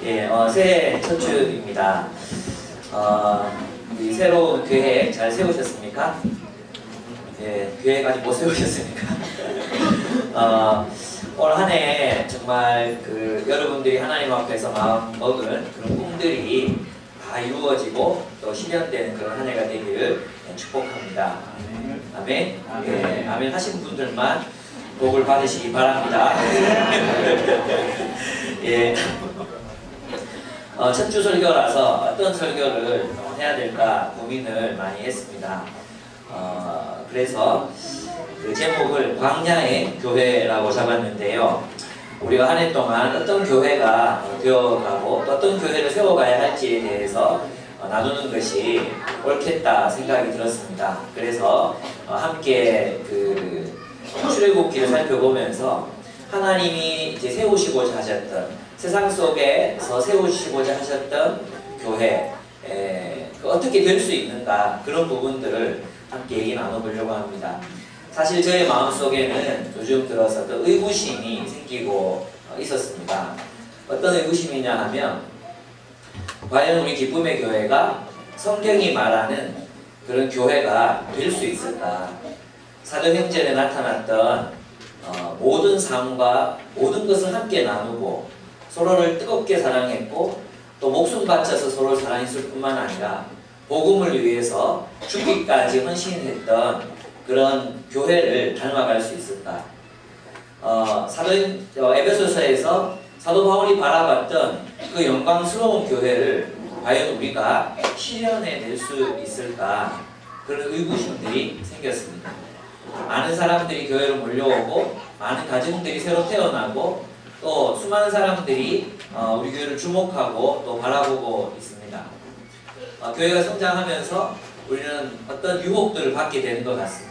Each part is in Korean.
예, 새해 첫 주입니다. 이 새로운 계획 잘 세우셨습니까? 예, 계획 아직 못 세우셨습니까? 올 한 해 정말 여러분들이 하나님 앞에서 마음 먹은 그런 꿈들이 다 이루어지고 또 실현되는 그런 한 해가 되기를 축복합니다. 아멘. 예, 아멘 하신 분들만 복을 받으시기 바랍니다. 예. 첫 주 설교라서 어떤 설교를 해야 될까 고민을 많이 했습니다. 그래서 그 제목을 광야의 교회라고 잡았는데요. 우리가 한 해 동안 어떤 교회가 되어가고 또 어떤 교회를 세워가야 할지에 대해서 나누는 것이 옳겠다 생각이 들었습니다. 그래서 함께 출애굽기를 살펴보면서 하나님이 이제 세우시고자 하셨던 세상 속에서 세우시고자 하셨던 교회 어떻게 될 수 있는가 그런 부분들을 함께 얘기 나눠보려고 합니다. 사실 저의 마음속에는 요즘 들어서 또 의구심이 생기고 있었습니다. 어떤 의구심이냐 하면 과연 우리 기쁨의 교회가 성경이 말하는 그런 교회가 될 수 있을까? 사도행전에 나타났던 모든 삶과 모든 것을 함께 나누고 서로를 뜨겁게 사랑했고 또 목숨 바쳐서 서로를 사랑했을 뿐만 아니라 복음을 위해서 죽기까지 헌신했던 그런 교회를 닮아갈 수 있을까? 에베소서에서 사도 바울이 바라봤던 그 영광스러운 교회를 과연 우리가 실현해낼 수 있을까? 그런 의구심들이 생겼습니다. 많은 사람들이 교회로 몰려오고 많은 가정들이 새로 태어나고 또 수많은 사람들이 우리 교회를 주목하고 또 바라보고 있습니다. 교회가 성장하면서 우리는 어떤 유혹들을 받게 되는 것 같습니다.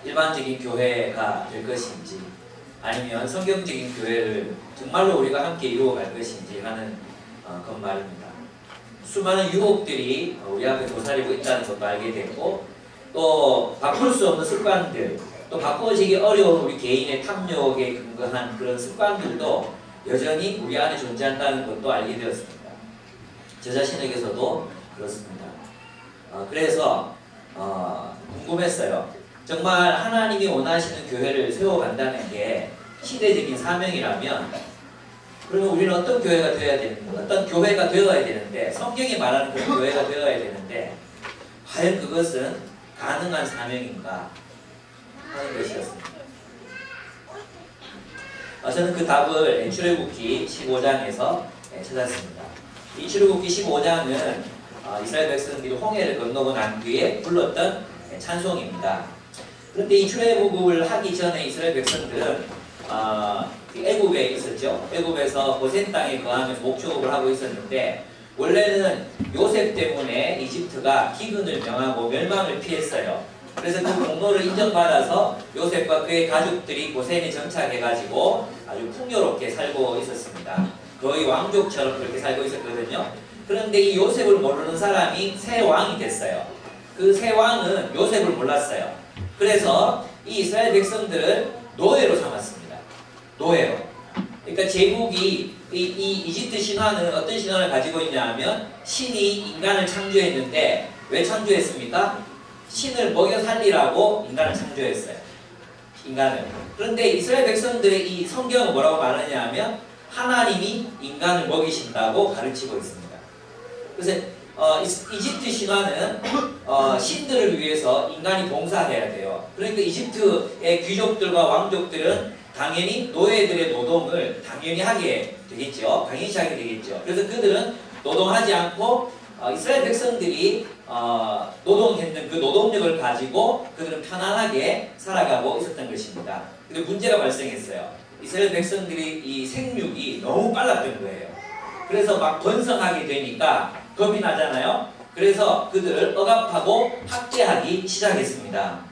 일반적인 교회가 될 것인지 아니면 성경적인 교회를 정말로 우리가 함께 이루어갈 것인지 하는 그런 말입니다. 수많은 유혹들이 우리 앞에 도사리고 있다는 것도 알게 됐고 또 바꿀 수 없는 습관들 또 바꿔지기 어려운 우리 개인의 탐욕에 근거한 그런 습관들도 여전히 우리 안에 존재한다는 것도 알게 되었습니다. 저 자신에게서도 그렇습니다. 그래서 궁금했어요. 정말 하나님이 원하시는 교회를 세워간다는 게 시대적인 사명이라면 그러면 우리는 어떤 교회가 되어야 되는가? 어떤 교회가 되어야 되는데 성경이 말하는 그런 교회가 되어야 되는데 과연 그것은 가능한 사명인가 하는 것이었습니다. 저는 그 답을 출애굽기 15장에서 찾았습니다. 이 출애굽기 15장은 이스라엘 백성들이 홍해를 건너고 난 뒤에 불렀던 찬송입니다. 그런데 이 출애굽을 하기 전에 이스라엘 백성들은 애굽에 있었죠. 애굽에서 고센 땅에 거하면서 목축업을 하고 있었는데 원래는 요셉 때문에 이집트가 기근을 명하고 멸망을 피했어요. 그래서 그 공로를 인정받아서 요셉과 그의 가족들이 고센에 정착해가지고 아주 풍요롭게 살고 있었습니다. 거의 왕족처럼 그렇게 살고 있었거든요. 그런데 이 요셉을 모르는 사람이 새 왕이 됐어요. 그 새 왕은 요셉을 몰랐어요. 그래서 이 이스라엘 백성들을 노예로 삼았습니다. 노예로. 그러니까 제국이 이 이집트 신화는 어떤 신화를 가지고 있냐 하면 신이 인간을 창조했는데 왜 창조했습니까? 신을 먹여 살리라고 인간을 창조했어요. 인간을. 그런데 이스라엘 백성들의 이 성경은 뭐라고 말하냐 하면 하나님이 인간을 먹이신다고 가르치고 있습니다. 그래서 이집트 신화는 신들을 위해서 인간이 봉사해야 돼요. 그러니까 이집트의 귀족들과 왕족들은 당연히 노예들의 노동을 당연히 하게 되겠죠. 당연히 하게 되겠죠. 그래서 그들은 노동하지 않고 이스라엘 백성들이 노동했던 그 노동력을 가지고 그들은 편안하게 살아가고 있었던 것입니다. 근데 문제가 발생했어요. 이스라엘 백성들이 이 생육이 너무 빨랐던 거예요. 그래서 막 번성하게 되니까 겁이 나잖아요. 그래서 그들을 억압하고 학대하기 시작했습니다.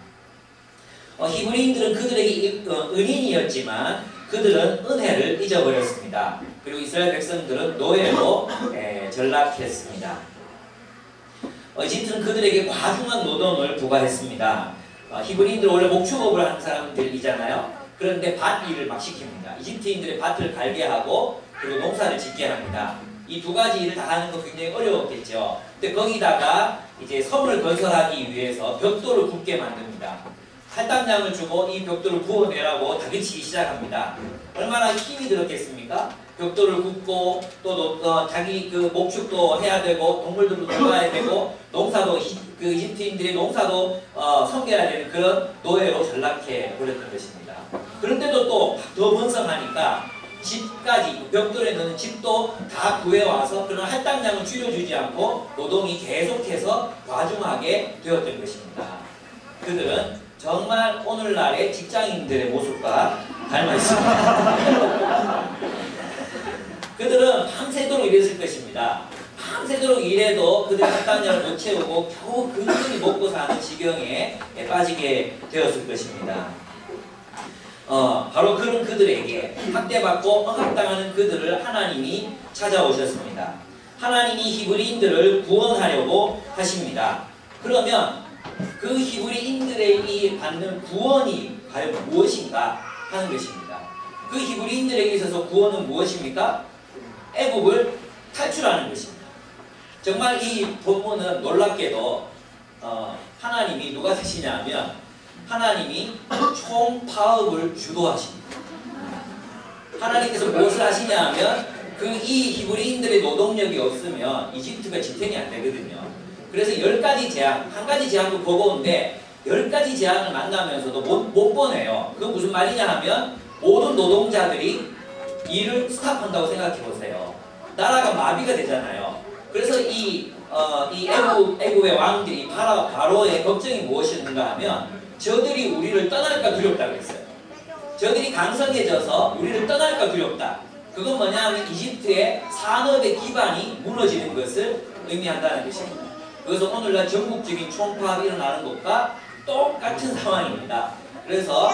히브리인들은 그들에게 은인이었지만 그들은 은혜를 잊어버렸습니다. 그리고 이스라엘 백성들은 노예로 전락했습니다. 이집트는 그들에게 과중한 노동을 부과했습니다. 히브리인들은 원래 목축업을 하는 사람들이잖아요. 그런데 밭 일을 막 시킵니다. 이집트인들의 밭을 갈게 하고 그리고 농사를 짓게 합니다. 이 두 가지 일을 다 하는 거 굉장히 어려웠겠죠. 근데 거기다가 이제 섬을 건설하기 위해서 벽돌을 굽게 만듭니다. 할당량을 주고 이 벽돌을 구워내라고 다그치기 시작합니다. 얼마나 힘이 들었겠습니까? 벽돌을 굽고 또 자기 그 목축도 해야 되고 동물들도 돌봐야 되고 농사도 그 이집트인들의 농사도 섬겨야 되는 그런 노예로 전락해 버렸던 것입니다. 그런데도 또 더 번성하니까 집까지 벽돌에 넣는 집도 다 구해와서 그런 할당량을 줄여주지 않고 노동이 계속해서 과중하게 되었던 것입니다. 그들은 정말 오늘날의 직장인들의 모습과 닮아 있습니다. 그들은 밤새도록 일했을 것입니다. 밤새도록 일해도 그들의 할당량을 못 채우고 겨우 근근히 먹고 사는 지경에 빠지게 되었을 것입니다. 바로 그런 그들에게 학대받고 억압당하는 그들을 하나님이 찾아오셨습니다. 하나님이 히브리인들을 구원하려고 하십니다. 그러면 그 히브리인들에게 받는 구원이 과연 무엇인가 하는 것입니다. 그 히브리인들에게 있어서 구원은 무엇입니까? 애굽을 탈출하는 것입니다. 정말 이 본문은 놀랍게도 하나님이 누가 되시냐면 하나님이 총파업을 주도하십니다. 하나님께서 무엇을 하시냐 하면 이 히브리인들의 노동력이 없으면 이집트가 지탱이 안 되거든요. 그래서 10가지 재앙, 한 가지 재앙도 버거운데 10가지 재앙을 만나면서도 못 보내요. 그건 무슨 말이냐 하면 모든 노동자들이 일을 스탑한다고 생각해 보세요. 나라가 마비가 되잖아요. 그래서 이 애굽의 왕들이 바로의 걱정이 무엇이었는가 하면 저들이 우리를 떠날까 두렵다고 했어요. 저들이 강성해져서 우리를 떠날까 두렵다. 그건 뭐냐 하면 이집트의 산업의 기반이 무너지는 것을 의미한다는 것입니다. 그래서 오늘날 전국적인 총파업이 일어나는 것과 똑같은 상황입니다. 그래서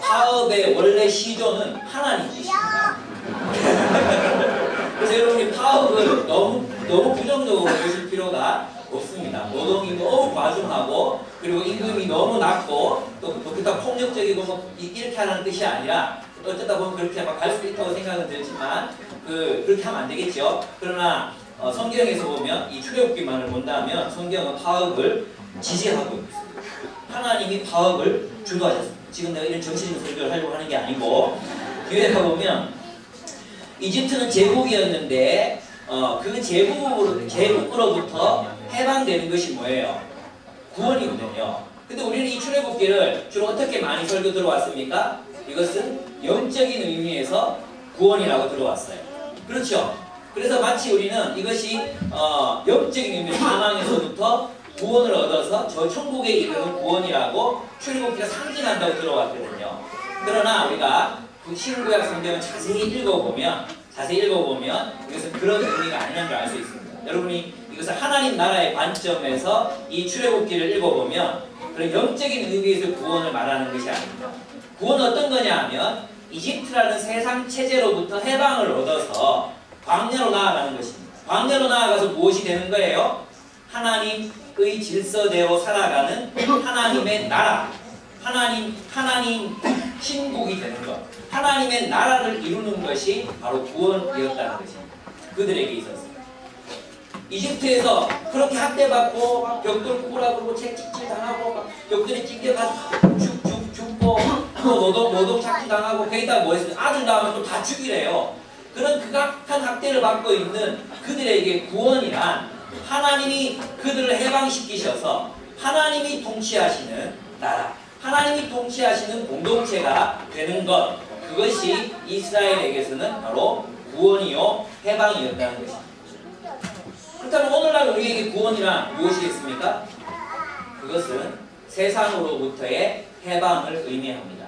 파업의 원래 시조는 하나님이십니다. 그래서 여러분이 파업을 너무 부정적으로 보실 필요가 없습니다. 노동이 너무 과중하고 그리고 임금이 너무 낮고 또 그렇다고 폭력적이고 뭐 이렇게 하라는 뜻이 아니라 어쩌다 보면 그렇게 막 갈 수도 있다고 생각은 들지만 그렇게 하면 안 되겠죠. 그러나 성경에서 보면 이 출애굽기만을 본다면 성경은 파업을 지지하고 있습니다. 하나님이 파업을 주도하셨습니다. 지금 내가 이런 정신적 설교를 하려고 하는 게 아니고 뒤에 가보면 이집트는 제국이었는데 그 제국으로부터 해방되는 것이 뭐예요? 구원이거든요. 근데 우리는 이 출애굽기를 주로 어떻게 많이 설교 들어왔습니까? 이것은 영적인 의미에서 구원이라고 들어왔어요. 그렇죠? 그래서 마치 우리는 이것이 영적인 의미 사망에서부터 구원을 얻어서 저 천국에 이르는 구원이라고 출애굽기가 상징한다고 들어왔거든요. 그러나 우리가 그 신구약 성경을 자세히 읽어보면 이것은 그런 의미가 아니라는 걸 알 수 있습니다. 여러분이 이것을 하나님 나라의 관점에서 이 출애굽기를 읽어보면 그런 영적인 의미에서 구원을 말하는 것이 아닙니다. 구원은 어떤 거냐 하면 이집트라는 세상 체제로부터 해방을 얻어서 광야로 나아가는 것입니다. 광야로 나아가서 무엇이 되는 거예요? 하나님의 질서대로 살아가는 하나님의 나라, 하나님 신국이 되는 것, 하나님의 나라를 이루는 것이 바로 구원이었다는 것입니다. 그들에게 있어서 이집트에서 그렇게 학대받고 막 벽돌 구부라고 그러고 채찍질 당하고 막 벽돌에 찢겨가지고 죽고 또 노동 착취 당하고 거기다 뭐 했어요? 아들 낳으면 또 다 죽이래요. 그런 극악한 학대를 받고 있는 그들에게 구원이란 하나님이 그들을 해방시키셔서 하나님이 통치하시는 나라, 하나님이 통치하시는 공동체가 되는 것, 그것이 이스라엘에게서는 바로 구원이요 해방이었다는 것입니다. 그렇다면 오늘날 우리에게 구원이란 무엇이겠습니까? 그것은 세상으로부터의 해방을 의미합니다.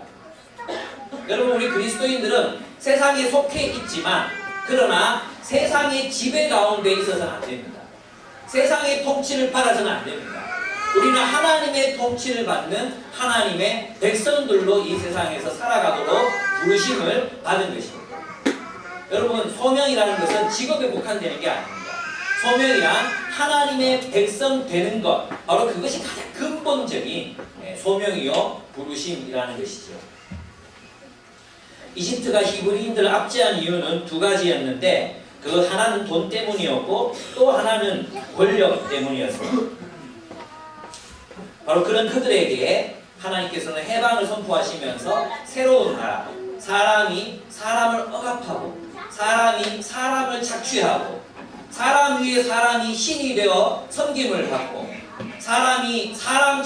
여러분, 우리 그리스도인들은 세상에 속해 있지만 그러나 세상의 지배 가운데 있어서는 안 됩니다. 세상의 통치를 받아서는 안 됩니다. 우리는 하나님의 통치를 받는 하나님의 백성들로 이 세상에서 살아가도록 부르심을 받은 것입니다. 여러분, 소명이라는 것은 직업에 국한되는 게 아닙니다. 소명이란 하나님의 백성 되는 것, 바로 그것이 가장 근본적인 소명이요 부르심이라는 것이죠. 이집트가 히브리인들을 압제한 이유는 두 가지였는데 그 하나는 돈 때문이었고 또 하나는 권력 때문이었습니다. 바로 그런 그들에게 하나님께서는 해방을 선포하시면서 새로운 나라, 사람이 사람을 억압하고 사람이 사람을 착취하고 사람 위에 사람이 신이 되어 섬김을 받고 사람을 사람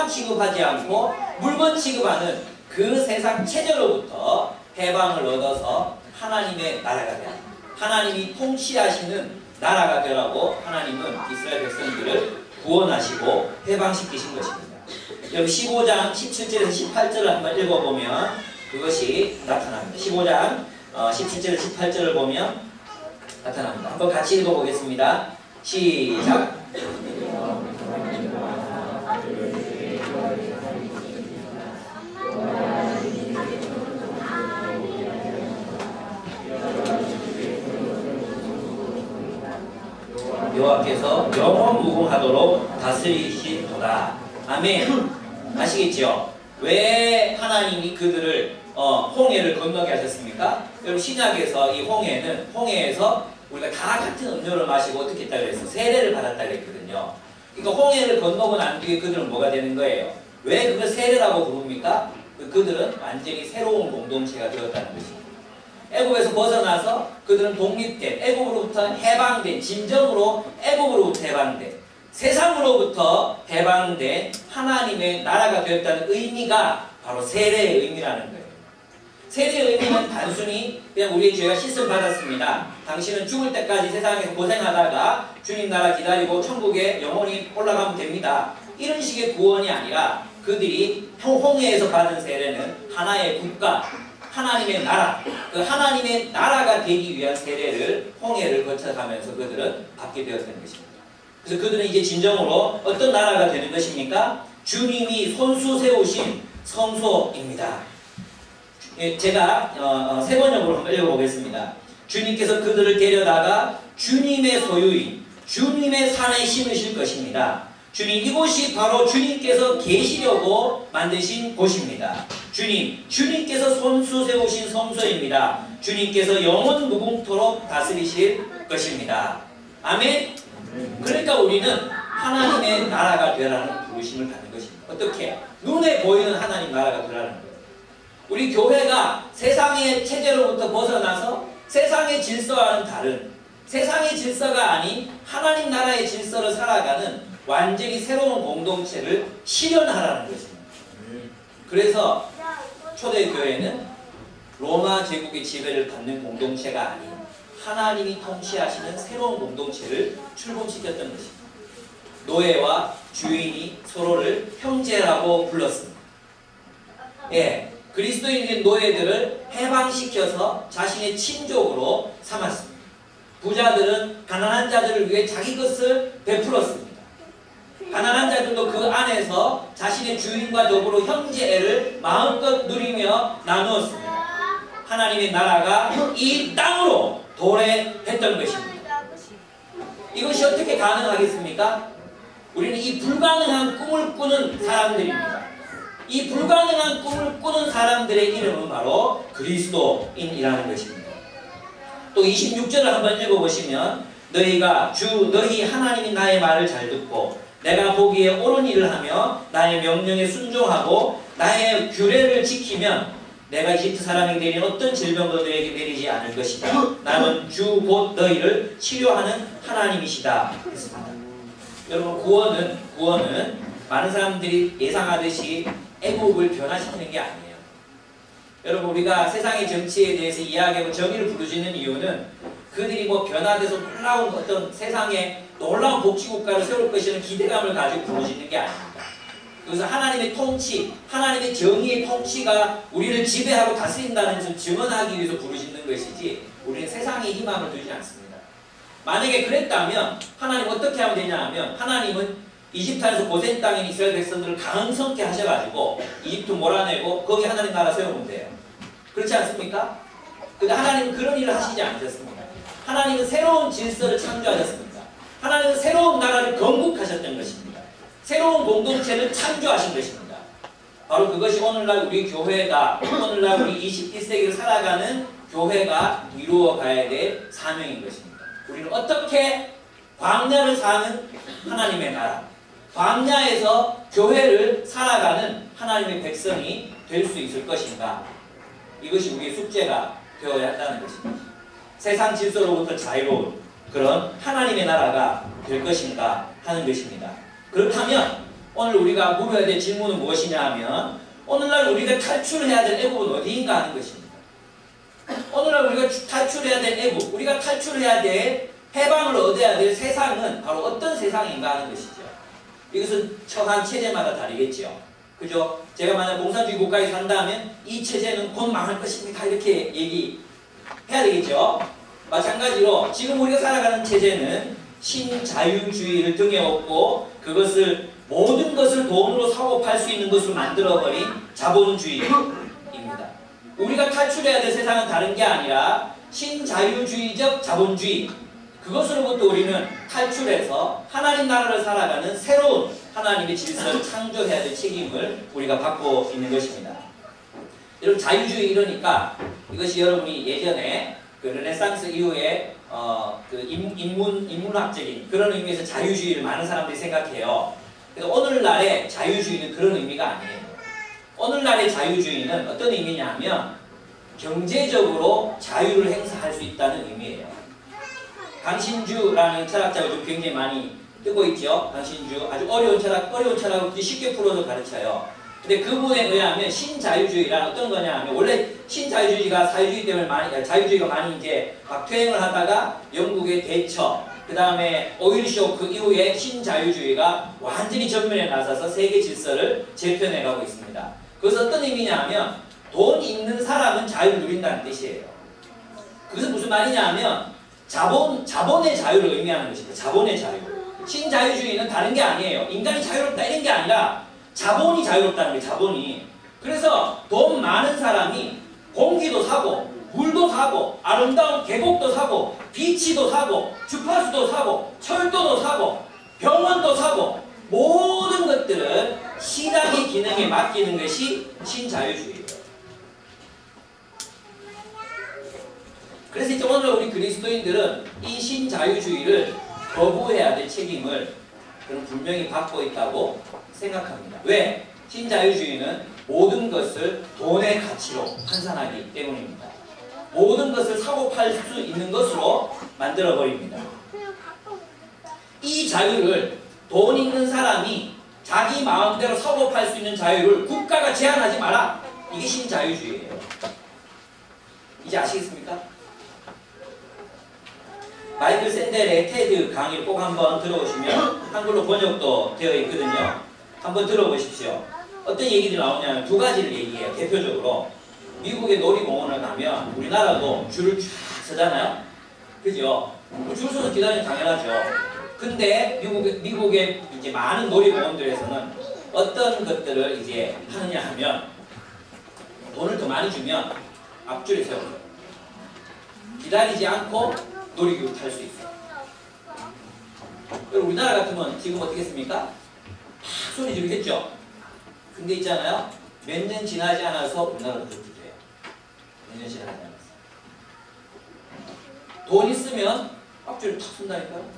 취급하지 않고 물건 취급하는 그 세상 체제로부터 해방을 얻어서 하나님의 나라가 되라. 하나님이 통치하시는 나라가 되라고 하나님은 이스라엘 백성들을 구원하시고 해방시키신 것입니다. 여기 15장 17절에서 18절을 한번 읽어보면 그것이 나타납니다. 15장 17절에서 18절을 보면 나타납니다. 한번 같이 읽어보겠습니다. 시작! 여호와께서 영원 무궁하도록 다스리시도다. 아멘. 아시겠죠? 왜 하나님이 그들을 홍해를 건너게 하셨습니까? 여러분 신약에서 이 홍해에서 우리가 다 같은 음료를 마시고 어떻게 했다고 그랬어요? 세례를 받았다고 했거든요. 그러니까 홍해를 건너고 난 뒤에 그들은 뭐가 되는 거예요? 왜 그걸 세례라고 부릅니까? 그들은 완전히 새로운 공동체가 되었다는 것입니다. 애굽에서 벗어나서 그들은 독립된, 애굽으로부터 해방된, 진정으로 애굽으로부터 해방된, 세상으로부터 해방된 하나님의 나라가 되었다는 의미가 바로 세례의 의미라는 거예요. 세례의 의미는 단순히 그냥 우리의 죄가 씻음 받았습니다. 당신은 죽을 때까지 세상에서 고생하다가 주님 나라 기다리고 천국에 영원히 올라가면 됩니다. 이런 식의 구원이 아니라 그들이 홍해에서 받은 세례는 하나의 국가, 하나님의 나라, 그 하나님의 나라가 되기 위한 세례를 홍해를 거쳐가면서 그들은 받게 되었다는 것입니다. 그래서 그들은 이제 진정으로 어떤 나라가 되는 것입니까? 주님이 손수 세우신 성소입니다. 제가 세 번역으로 한번 읽어보겠습니다. 주님께서 그들을 데려다가 주님의 소유인 주님의 산에 심으실 것입니다. 주님, 이곳이 바로 주님께서 계시려고 만드신 곳입니다. 주님께서 손수 세우신 성소입니다. 주님께서 영원 무궁토록 다스리실 것입니다. 아멘? 그러니까 우리는 하나님의 나라가 되라는 부르심을 받는 것입니다. 어떻게? 눈에 보이는 하나님 나라가 되라는 거예요. 우리 교회가 세상의 체제로부터 벗어나서 세상의 질서와는 다른, 세상의 질서가 아닌 하나님 나라의 질서를 살아가는 완전히 새로운 공동체를 실현하라는 것입니다. 그래서 초대교회는 로마 제국의 지배를 받는 공동체가 아닌 하나님이 통치하시는 새로운 공동체를 출범시켰던 것입니다. 노예와 주인이 서로를 형제라고 불렀습니다. 예, 그리스도인인 노예들을 해방시켜서 자신의 친족으로 삼았습니다. 부자들은 가난한 자들을 위해 자기 것을 베풀었습니다. 가난한 자들도 그 안에서 자신의 주인과 더불어 형제애를 마음껏 누리며 나누었습니다. 하나님의 나라가 이 땅으로 도래했던 것입니다. 이것이 어떻게 가능하겠습니까? 우리는 이 불가능한 꿈을 꾸는 사람들입니다. 이 불가능한 꿈을 꾸는 사람들의 이름은 바로 그리스도인이라는 것입니다. 또 26절을 한번 읽어보시면 너희가 너희 하나님이 나의 말을 잘 듣고 내가 보기에 옳은 일을 하며 나의 명령에 순종하고 나의 규례를 지키면 내가 이집트 사람에게 내린 어떤 질병도 너에게 내리지 않을 것이다. 나는 주 곧 너희를 치료하는 하나님이시다. 했습니다. 여러분 구원은 많은 사람들이 예상하듯이 애국을 변화시키는 게 아니에요. 여러분 우리가 세상의 정치에 대해서 이야기하고 정의를 부르짖는 이유는 그들이 뭐 변화돼서 놀라운 어떤 세상에 놀라운 복지국가를 세울 것이라는 기대감을 가지고 부르짖는 게 아닙니다. 그래서 하나님의 통치, 하나님의 정의의 통치가 우리를 지배하고 다스린다는 것을 증언하기 위해서 부르짖는 것이지 우리는 세상에 희망을 두지 않습니다. 만약에 그랬다면 하나님 어떻게 하면 되냐 하면 하나님은 이집트 안에서 고센 땅인 이스라엘 백성들을 강성케 하셔가지고 이집트 몰아내고 거기 하나님 나라 세우면 돼요. 그렇지 않습니까? 근데 하나님은 그런 일을 하시지 않으셨습니다. 하나님은 새로운 질서를 창조하셨습니다. 하나님은 새로운 나라를 건국하셨던 것입니다. 새로운 공동체를 창조하신 것입니다. 바로 그것이 오늘날 우리 교회가, 오늘날 우리 21세기를 살아가는 교회가 이루어가야 될 사명인 것입니다. 우리는 어떻게 광야를 사는 하나님의 나라, 광야에서 교회를 살아가는 하나님의 백성이 될 수 있을 것인가? 이것이 우리의 숙제가 되어야 한다는 것입니다. 세상 질서로부터 자유로운 그런 하나님의 나라가 될 것인가 하는 것입니다. 그렇다면 오늘 우리가 물어야 될 질문은 무엇이냐 하면 오늘날 우리가 탈출해야 될 애국은 어디인가 하는 것입니다. 오늘날 우리가 탈출해야 될 애국, 우리가 탈출해야 될 해방을 얻어야 될 세상은 바로 어떤 세상인가 하는 것이죠. 이것은 처한 체제마다 다르겠죠. 그죠? 제가 만약 공산주의 국가에 산다면 이 체제는 곧 망할 것입니다. 이렇게 얘기해야 되겠죠. 마찬가지로 지금 우리가 살아가는 체제는 신자유주의를 등에 업고 그것을 모든 것을 돈으로 사고 팔 수 있는 것으로 만들어버린 자본주의입니다. 우리가 탈출해야 될 세상은 다른 게 아니라 신자유주의적 자본주의, 그것으로부터 우리는 탈출해서 하나님 나라를 살아가는 새로운 하나님의 질서를 창조해야 될 책임을 우리가 받고 있는 것입니다. 여러분, 자유주의 이러니까 이것이 여러분이 예전에 그 르네상스 이후에 그 인문학적인 그런 의미에서 자유주의를 많은 사람들이 생각해요. 그래서 오늘날의 자유주의는 그런 의미가 아니에요. 오늘날의 자유주의는 어떤 의미냐면 경제적으로 자유를 행사할 수 있다는 의미예요. 강신주라는 철학자가 좀 굉장히 많이 뜨고 있죠. 강신주. 아주 어려운 철학을 쉽게 풀어서 가르쳐요. 근데 그분에 의하면 신자유주의란 어떤 거냐 하면 원래 신자유주의가 사유주의 때문에 자유주의가 많이 이제 막 퇴행을 하다가 영국의 대처, 그 다음에 오일 쇼크 이후에 신자유주의가 완전히 전면에 나서서 세계 질서를 재편해가고 있습니다. 그것은 어떤 의미냐 하면 돈 있는 사람은 자유를 누린다는 뜻이에요. 그것은 무슨 말이냐 하면 자본의 자유를 의미하는 것입니다. 자본의 자유. 신자유주의는 다른 게 아니에요. 인간이 자유롭다 이런 게 아니라 자본이 자유롭다는 거예요. 자본이. 그래서 돈 많은 사람이 공기도 사고 물도 사고 아름다운 계곡도 사고 비치도 사고 주파수도 사고 철도도 사고 병원도 사고 모든 것들은 시장의 기능에 맡기는 것이 신자유주의예요. 그래서 이제 오늘 우리 그리스도인들은 이 신자유주의를 거부해야 될 책임을 그럼 분명히 받고 있다고 생각합니다. 왜? 신자유주의는 모든 것을 돈의 가치로 환산하기 때문입니다. 모든 것을 사고 팔 수 있는 것으로 만들어버립니다. 이 자유를 돈 있는 사람이 자기 마음대로 사고 팔 수 있는 자유를 국가가 제한하지 마라. 이게 신자유주의예요. 이제 아시겠습니까? 마이클 샌델의 테드 강의를 꼭 한번 들어보시면 한글로 번역도 되어 있거든요. 한번 들어보십시오. 어떤 얘기들이 나오냐면 두 가지를 얘기해요. 대표적으로 미국의 놀이공원을 가면 우리나라도 줄을 쫙 서잖아요. 그죠? 줄 서서 기다리면 당연하죠. 근데 미국의 이제 많은 놀이공원들에서는 어떤 것들을 이제 하느냐 하면 돈을 더 많이 주면 앞줄에 세워요. 기다리지 않고 놀이기구 탈 수 있어요. 우리나라 같으면 지금 어떻게 했습니까? 막 소리 지르겠죠? 근데 있잖아요. 몇 년 지나지 않아서 우리나라도 그렇게 돼요. 몇 년 지나지 않아서. 돈 있으면 앞줄을 탁 쓴다니까요.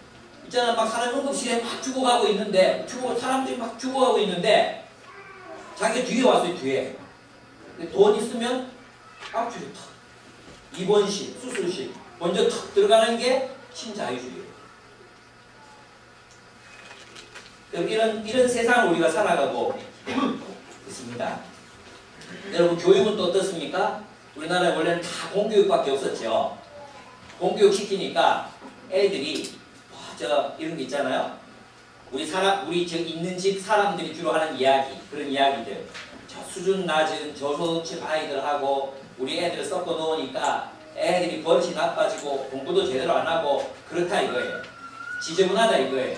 있잖아, 막 사람 응급실에 막 죽어가고 있는데, 사람들이 막 죽어가고 있는데, 자기가 뒤에 왔어요, 뒤에. 근데 돈 있으면 앞줄이 탁. 입원실, 수술실. 먼저 탁 들어가는 게 신자유주의예요. 이런 세상을 우리가 살아가고 있습니다. 여러분, 교육은 또 어떻습니까? 우리나라에 원래는 다 공교육밖에 없었죠. 공교육 시키니까 애들이 이런 게 있잖아요. 우리 있는 집 사람들이 주로 하는 이야기, 그런 이야기들. 저 수준 낮은 저소득층 아이들하고 우리 애들을 섞어 놓으니까 애들이 버릇이 나빠지고 공부도 제대로 안 하고 그렇다 이거예요. 지저분하다 이거예요.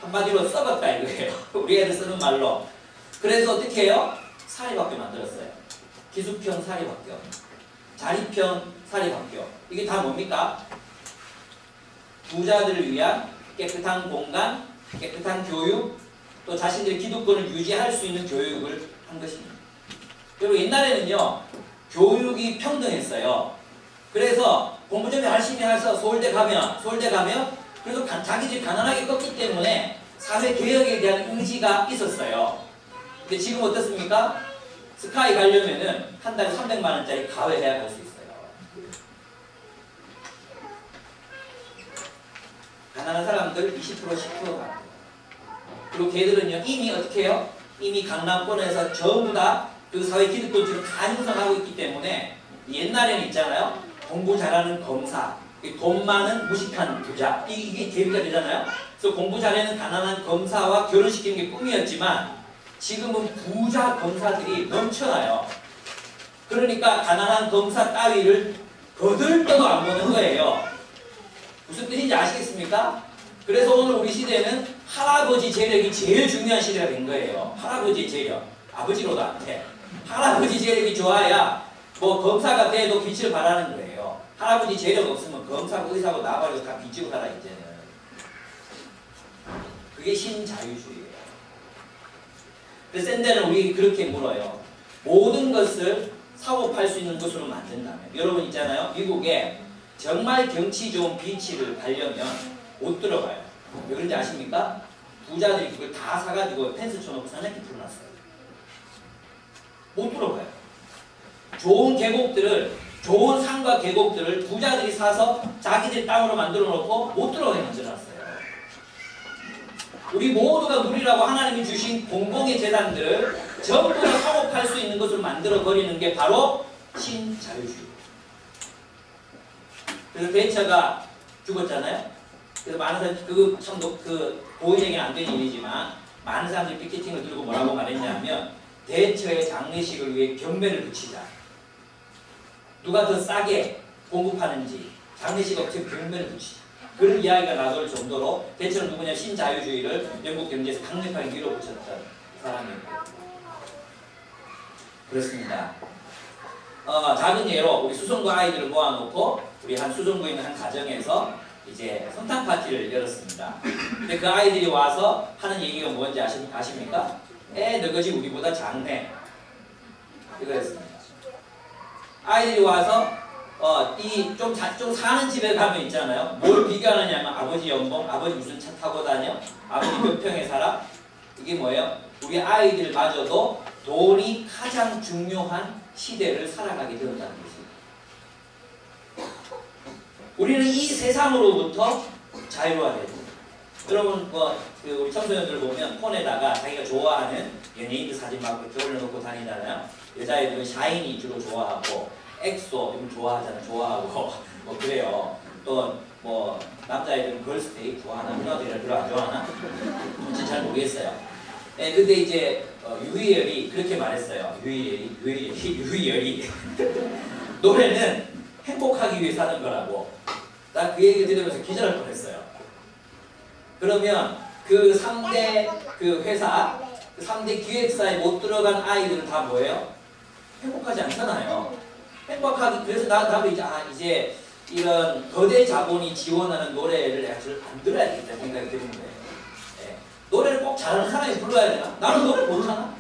한마디로 썩었다 이거예요. 우리 애들 쓰는 말로. 그래서 어떻게 해요? 사립학교 만들었어요. 기숙형 사립학교, 자립형 사립학교. 이게 다 뭡니까? 부자들을 위한 깨끗한 공간, 깨끗한 교육, 또 자신들의 기득권을 유지할 수 있는 교육을 한 것입니다. 그리고 옛날에는요 교육이 평등했어요. 그래서 공부 좀 열심히 해서 서울대 가면 그래서 자기들이 가난하게 컸기 때문에 사회 개혁에 대한 의지가 있었어요. 근데 지금 어떻습니까? 스카이 가려면은 한 달에 300만 원짜리 가외해야 갈 수 있어요. 가난한 사람들 20% 10%가 그리고 걔들은요 이미 어떻게 해요? 이미 강남권에서 전부 다 그 사회 기득권층을 다 형성하고 있기 때문에 옛날에는 있잖아요. 공부 잘하는 검사, 돈 많은 무식한 부자 이게 대비가 되잖아요. 그래서 공부 잘하는 가난한 검사와 결혼시키는 게 꿈이었지만 지금은 부자 검사들이 넘쳐나요. 그러니까 가난한 검사 따위를 거들떠도 안 보는 거예요. 무슨 뜻인지 아시겠습니까? 그래서 오늘 우리 시대는 할아버지 재력이 제일 중요한 시대가 된 거예요. 할아버지 재력. 아버지로도 안 돼. 할아버지 재력이 좋아야 뭐 검사가 돼도 빛을 발하는 거예요. 할아버지 재력 없으면 검사고 의사고 나발이고 다 빚지고 살아 이제는. 그게 신자유주의예요. 그래서 샌델은 우리 그렇게 물어요. 모든 것을 사고 팔 수 있는 것으로 만든다면. 여러분 있잖아요. 미국에 정말 경치 좋은 비치를 가려면 못 들어가요. 왜 그런지 아십니까? 부자들이 그걸 다 사가지고 펜스 쳐놓고 사냥개 풀어놨어요. 못 들어가요. 좋은 계곡들을, 좋은 산과 계곡들을 부자들이 사서 자기들 땅으로 만들어 놓고 못 들어가게 만들어놨어요. 우리 모두가 누리라고 하나님이 주신 공공의 재산들을 전부 다 사고 팔 수 있는 것으로 만들어 버리는 게 바로 신자유주의. 그래서 대처가 죽었잖아요. 그래서 많은 사람들이 그거 참 보이에게는 안 되는 일이지만 많은 사람들이 피켓팅을 들고 뭐라고 말했냐면 대처의 장례식을 위해 경매를 붙이자. 누가 더 싸게 공급하는지 장례식 업체 경매를 붙이자. 그런 이야기가 나올 정도로 대처는 누구냐 신자유주의를 영국 경제에서 강력하게 밀어붙였던 사람입니다. 그렇습니다. 작은 예로 우리 수성구 아이들을 모아놓고 우리 한 수성구에 있는 한 가정에서 이제 성탄 파티를 열었습니다. 근데 그 아이들이 와서 하는 얘기가 뭔지 아십니까? 너희지 우리보다 잘해. 이거였습니다. 아이들이 와서 좀 사는 집에 가면 있잖아요. 뭘 비교하느냐면 아버지 연봉, 아버지 무슨 차 타고 다녀, 아버지 몇 평에 살아. 이게 뭐예요? 우리 아이들마저도 돈이 가장 중요한 시대를 살아가게 되었다는 것입니다. 우리는 이 세상으로부터 자유로워야 됩니다. 여러분 우리 청소년들 보면 폰에다가 자기가 좋아하는 연예인들 사진 막 올려놓고 다니잖아요. 여자애들은 샤이니 주로 좋아하고 엑소 좀 좋아하고 뭐 그래요. 또 뭐 남자애들은 걸스데이 좋아하나 누나들이랑 별로 안 좋아하나? 뭔지 잘 모르겠어요. 근데 이제 유희열이 그렇게 말했어요. 유희열이 노래는 행복하기 위해서 하는 거라고. 나 그 얘기 들으면서 기절할 뻔했어요. 그러면 그 3대 그 회사, 그 3대 기획사에 못 들어간 아이들은 다 뭐예요? 행복하지 않잖아요. 그래서 나도 이제 이런 거대 자본이 지원하는 노래를 내가 안 들어야 되겠다 생각이 드는 거예요. 노래를 꼭 잘하는 사람이 불러야 되나? 나는 노래 못하나?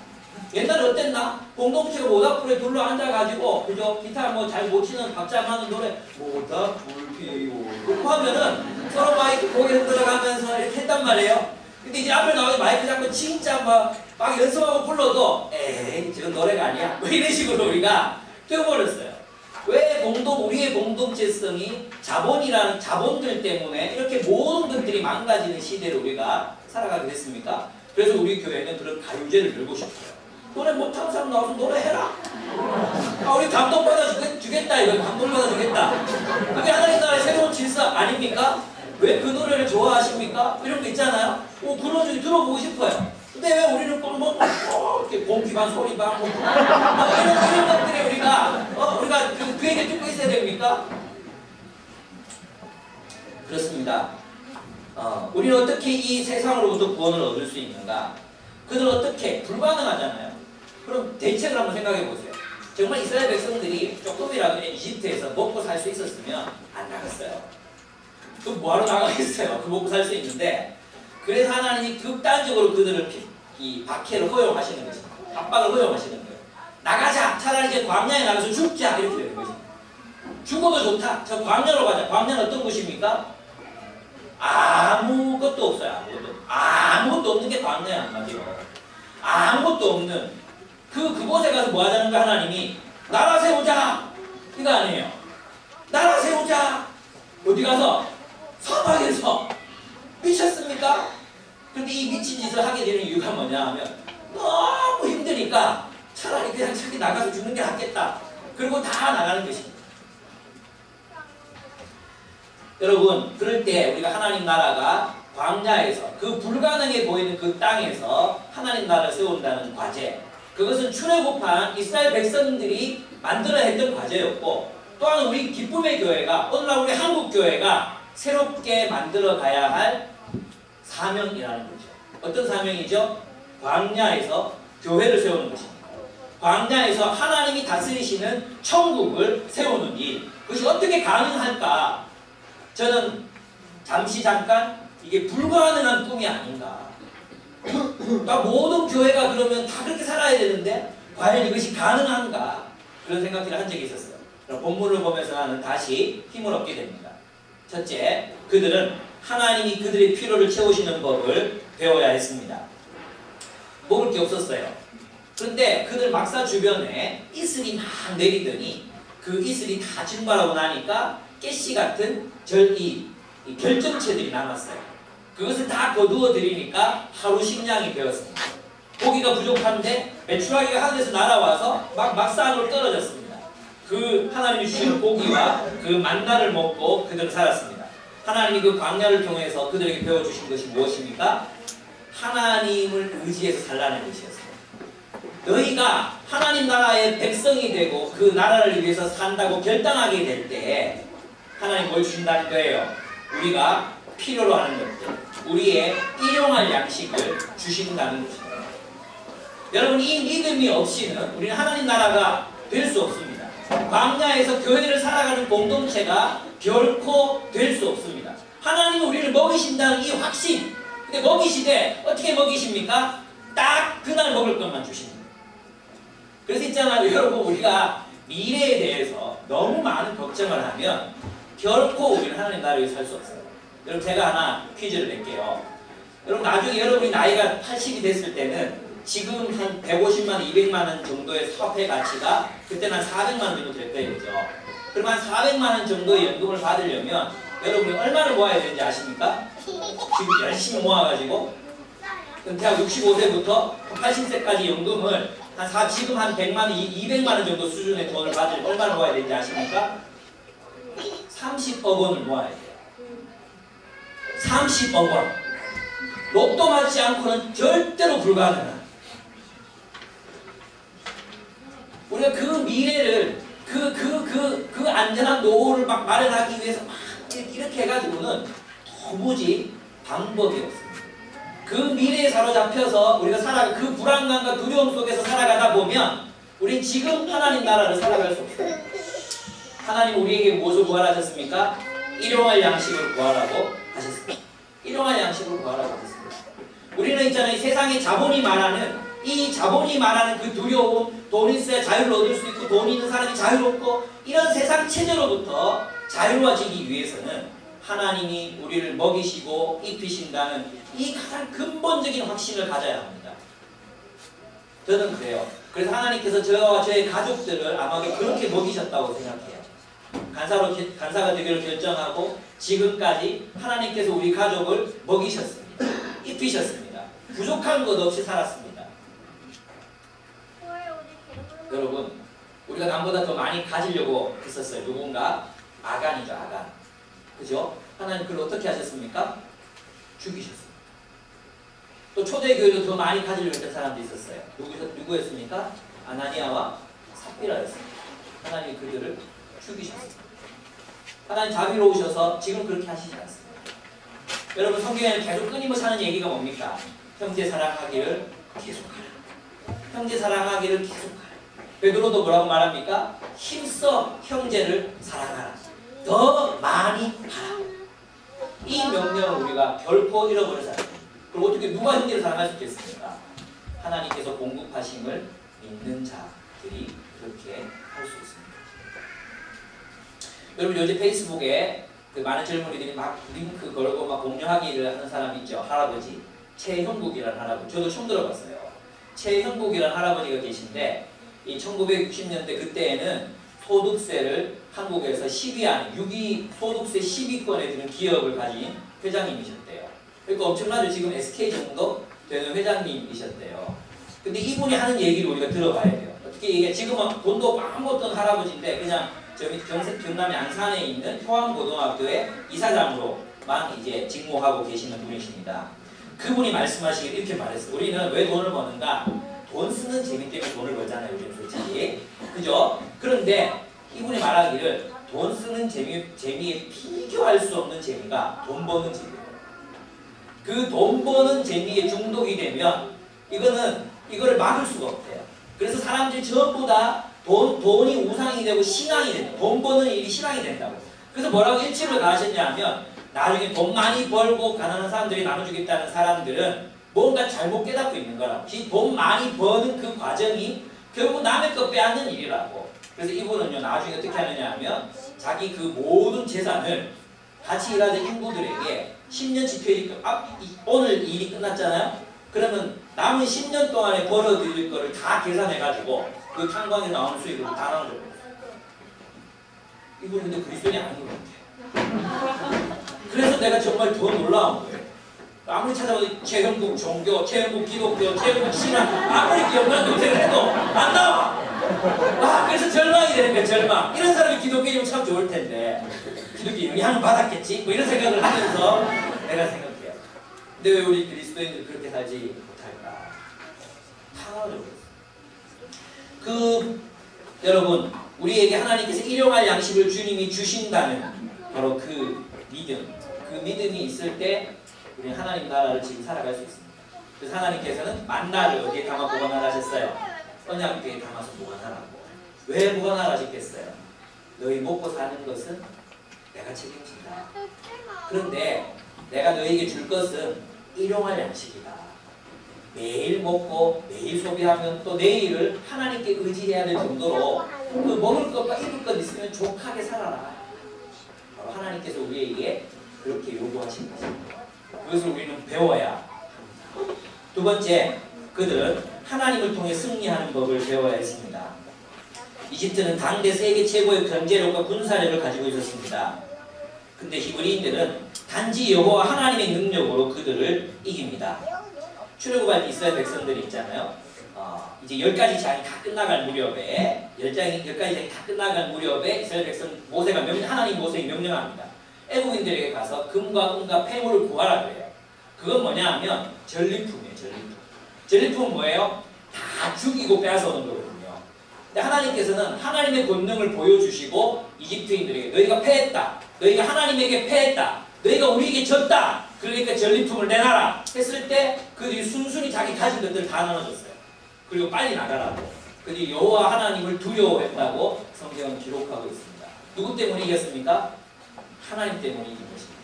옛날에 어땠나? 공동체가 모닥불에 둘러 앉아가지고 그죠? 기타 뭐 잘 못 치는 박자하는 노래 모닥불 피우고 그렇게 하면은 서로 마이크 고개 흔들어가면서 이렇게 했단 말이에요. 근데 이제 앞에 나와서 마이크 잡고 진짜 막 연습하고 불러도 에이 저건 노래가 아니야 뭐 이런 식으로 우리가 되어버렸어요. 왜 우리의 공동체성이 자본이라는 자본들 때문에 이렇게 모든 것들이 망가지는 시대를 우리가 살아가게 됐습니까? 그래서 우리 교회는 그런 가요제를 열고 싶어요. 노래 못하는 사람 나와서 노래해라. 우리 감동받아 주겠다 이거 감동받아 주겠다. 그게 하나님 나라의 새로운 질서 아닙니까? 왜 그 노래를 좋아하십니까? 이런 거 있잖아요. 그런 줄 들어보고 싶어요. 근데 왜 우리는 꼭 이렇게 공기반 소리반 이런 것들이 우리가 그 얘기 듣고 있어야 됩니까? 그렇습니다. 우리는 어떻게 이 세상으로부터 구원을 얻을 수 있는가? 그들은 어떻게? 불가능하잖아요. 그럼 대책을 한번 생각해 보세요. 정말 이스라엘 백성들이 조금이라도 이집트에서 먹고 살 수 있었으면 안 나갔어요. 그럼 뭐하러 나가겠어요? 그 먹고 살 수 있는데 그래서 하나님이 극단적으로 그들을 이 박해를 허용하시는 거죠. 압박을 허용하시는 거예요. 나가자. 차라리 이제 광야에 나가서 죽자. 이렇게 되는 거지. 죽어도 좋다. 저 광야로 가자. 광야는 어떤 곳입니까? 아무것도 없어요. 아무것도 없는 게 광야야, 한마디로. 아무것도 없는 그곳에 가서 뭐 하자는 거 하나님이 나라 세우자. 이거 아니에요. 나라 세우자. 어디 가서? 사막에서. 미쳤습니까? 근데 이 미친 짓을 하게 되는 이유가 뭐냐 하면 너무 힘드니까 차라리 그냥 저기 나가서 죽는 게 낫겠다. 그리고 다 나가는 것입니다. 여러분, 그럴 때 우리가 하나님 나라가 광야에서 그 불가능해 보이는 그 땅에서 하나님 나라를 세운다는 과제, 그것은 출애굽한 이스라엘 백성들이 만들어냈던 과제였고, 또한 우리 기쁨의 교회가, 오늘날 우리 한국 교회가 새롭게 만들어 가야 할 사명이라는 거죠. 어떤 사명이죠? 광야에서 교회를 세우는 것입니다. 광야에서 하나님이 다스리시는 천국을 세우는 일, 그것이 어떻게 가능할까? 저는 잠깐 이게 불가능한 꿈이 아닌가. 그러니까 모든 교회가 그러면 다 그렇게 살아야 되는데 과연 이것이 가능한가? 그런 생각들을 한 적이 있었어요. 그럼 본문을 보면서 나는 다시 힘을 얻게 됩니다. 첫째, 그들은 하나님이 그들의 필요를 채우시는 법을 배워야 했습니다. 먹을 게 없었어요. 그런데 그들 막사 주변에 이슬이 막 내리더니 그 이슬이 다 증발하고 나니까 가시 같은 이 결정체들이 남았어요. 그것을 다 거두어 들이니까 하루 식량이 되었습니다. 고기가 부족한데 메추라기가 하늘에서 날아와서 막사 안으로 떨어졌습니다. 그 하나님이 주시는 고기와 그 만나를 먹고 그들은 살았습니다. 하나님이 그 광야를 통해서 그들에게 배워주신 것이 무엇입니까? 하나님을 의지해서 살라는 것이었어요. 너희가 하나님 나라의 백성이 되고 그 나라를 위해서 산다고 결단하게 될 때 하나님 뭘 주신다는 거예요? 우리가 필요로 하는 것들, 우리의 일용할 양식을 주신다는 것입니다. 여러분, 이 믿음이 없이는 우리는 하나님 나라가 될 수 없습니다. 광야에서 교회를 살아가는 공동체가 결코 될 수 없습니다. 하나님은 우리를 먹이신다는 이 확신. 근데 먹이시되 어떻게 먹이십니까? 딱 그날 먹을 것만 주십니다. 그래서 있잖아요, 여러분, 우리가 미래에 대해서 너무 많은 걱정을 하면 결코 우리는 하나님 나라에 살 수 없어요. 여러분, 제가 하나 퀴즈를 낼게요. 여러분, 나중에 여러분이 나이가 80이 됐을 때는 지금 한 150만 원, 200만 원 정도의 화폐 가치가 그때는 한 400만 원 정도 될 거예요. 그죠? 그럼 한 400만 원 정도의 연금을 받으려면 여러분이 얼마를 모아야 되는지 아십니까? 지금 열심히 모아가지고 그럼 대학 65세부터 80세까지 연금을 지금 한 100만 원, 200만 원 정도 수준의 돈을 받으려면 얼마를 모아야 되는지 아십니까? 30억 원을 모아야 돼요. 30억 원. 로또 맞지 않고는 절대로 불가능한. 우리가 그 미래를, 그 안전한 노후를 막 마련하기 위해서 막 이렇게 해가지고는 도무지 방법이 없습니다. 그 미래에 사로잡혀서 우리가 그 불안감과 두려움 속에서 살아가다 보면 우린 지금 하나님 나라를 살아갈 수 없어요. 하나님 우리에게 무엇을 구하셨습니까? 일용할 양식을 구하라고 하셨습니다. 일용할 양식을 구하라고 하셨습니다. 우리는 있잖아요, 세상에 자본이 말하는 이 자본이 말하는 그 두려움, 돈 있어야 자유를 얻을 수 있고 돈 있는 사람이 자유롭고 이런 세상 체제로부터 자유로워지기 위해서는 하나님이 우리를 먹이시고 입히신다는 이 가장 근본적인 확신을 가져야 합니다. 저는 그래요. 그래서 하나님께서 저와 저의 가족들을 아마도 그렇게 먹이셨다고 생각해요. 간사가 되기를 결정하고 지금까지 하나님께서 우리 가족을 먹이셨습니다. 입히셨습니다. 부족한 것 없이 살았습니다. 여러분, 우리가 남보다 더 많이 가지려고 했었어요. 누군가? 아간이죠, 아간. 그죠? 하나님 그걸 어떻게 하셨습니까? 죽이셨습니다. 또 초대교회도 더 많이 가지려고 했던 사람도 있었어요. 누구였습니까? 아나니아와 삽비라였습니다. 하나님이 그들을 죽이셨습니다. 하나님 자비로우셔서 지금 그렇게 하시지 않습니다. 여러분, 성경에는 계속 끊임없이 하는 얘기가 뭡니까? 형제 사랑하기를 계속하라. 형제 사랑하기를 계속하라. 베드로도 뭐라고 말합니까? 힘써 형제를 사랑하라. 더 많이 하라. 이 명령을 우리가 결코 잃어버려서 안 됩니다. 그럼 어떻게 누가 형제를 사랑할 수 있겠습니까? 하나님께서 공급하심을 믿는 자, 것들이 그렇게 할 수 있습니다. 여러분 요즘 페이스북에 그 많은 젊은이들이 막 링크 걸고 막 공유하기를 하는 사람 있죠. 할아버지 최형국이라는 할아버지. 저도 처음 들어봤어요. 최형국이라는 할아버지가 계신데 이 1960년대 그때에는 소득세를 한국에서 10위 안에 6위 소득세 10위권에 드는 기업을 가진 회장님이셨대요. 그러니까 엄청나죠. 지금 SK 정도 되는 회장님이셨대요. 근데 이분이 하는 얘기를 우리가 들어봐야 돼요. 어떻게 이게 지금은 돈도 아무것도 없는 할아버지인데 그냥 경남 양산에 있는 효암고등학교의 이사장으로만 이제 직무하고 계시는 분이십니다. 그분이 말씀하시길 이렇게 말했어요. 우리는 왜 돈을 버는가? 돈 쓰는 재미 때문에 돈을 벌잖아요. 우리는 솔직히. 그죠? 그런데 이분이 말하기를 돈 쓰는 재미에 비교할 수 없는 재미가 돈 버는 재미예요. 그 돈 버는 재미에 중독이 되면 이거를 막을 수가 없대요. 그래서 사람들이 전부 다 돈이 우상이 되고 신앙이 된다. 돈 버는 일이 신앙이 된다고. 그래서 뭐라고 일치를 가하셨냐면 나중에 돈 많이 벌고 가난한 사람들이 나눠주겠다는 사람들은 뭔가 잘못 깨닫고 있는 거라고. 돈 많이 버는 그 과정이 결국 남의 것 빼앗는 일이라고. 그래서 이분은요 나중에 어떻게 하느냐 하면 자기 그 모든 재산을 같이 일하는 인부들에게 10년 지폐 오늘 일이 끝났잖아요. 그러면 남은 10년 동안에 벌어들일 거를 다 계산해가지고 그 탄광에 나오는 수익을 다 나눠줘요. 이분은 근데 그리스도인이 아닌 것 같아요. 그래서 내가 정말 더 놀라운 거예요. 아무리 찾아봐도 최형국 종교, 최형국 기독교, 최형국 신앙 아무리 연관 검색을 해도 안 나와. 그래서 절망이 되는 거예요. 절망. 이런 사람이 기독교인이면 참 좋을 텐데 기독교인이 향을 받았겠지? 뭐 이런 생각을 하면서 내가 생각해요. 근데 왜 우리 그리스도인들 그렇게 살지 못할까? 당황하죠. 여러분 우리에게 하나님께서 일용할 양식을 주님이 주신다는 바로 그 믿음이 있을 때 우리 하나님 나라를 지금 살아갈 수 있습니다. 그래서 하나님께서는 만나를 어디에 담아 보관하셨어요? 언약궤에 담아서 보관하라고. 왜 보관하셨겠어요? 너희 먹고 사는 것은 내가 책임진다. 그런데 내가 너희에게 줄 것은 일용할 양식이다. 매일 먹고 매일 소비하면 또 내일을 하나님께 의지해야 될 정도로 그 먹을 것과 입을 것 있으면 족하게 살아라. 바로 하나님께서 우리에게 그렇게 요구하신 것입니다. 그것을 우리는 배워야 합니다. 두 번째, 그들은 하나님을 통해 승리하는 법을 배워야 했습니다. 이집트는 당대 세계 최고의 경제력과 군사력을 가지고 있었습니다. 근데 히브리인들은 단지 여호와 하나님의 능력으로 그들을 이깁니다. 출애굽할 때 이스라엘 백성들이 있잖아요. 이제 10가지 재앙이 다 끝나갈 무렵에 10가지 재앙이 다 끝나갈 무렵에 이스라엘 백성 하나님 모세에게 명령합니다. 애국인들에게 가서 금과 은과 폐물을 구하라 그래요. 그건 뭐냐 하면 전리품이에요. 전리품은 뭐예요? 다 죽이고 빼앗아 오는 거거든요. 근데 하나님께서는 하나님의 권능을 보여주시고 이집트인들에게 너희가 패했다. 너희가 하나님에게 패했다. 너희가 우리에게 졌다. 그러니까 전리품을 내놔라 했을 때 그들이 순순히 자기 가진 것들을 다 나눠줬어요. 그리고 빨리 나가라고. 그들이 여호와 하나님을 두려워했다고 성경은 기록하고 있습니다. 누구 때문에 이겼습니까? 하나님 때문에 이긴 것입니다.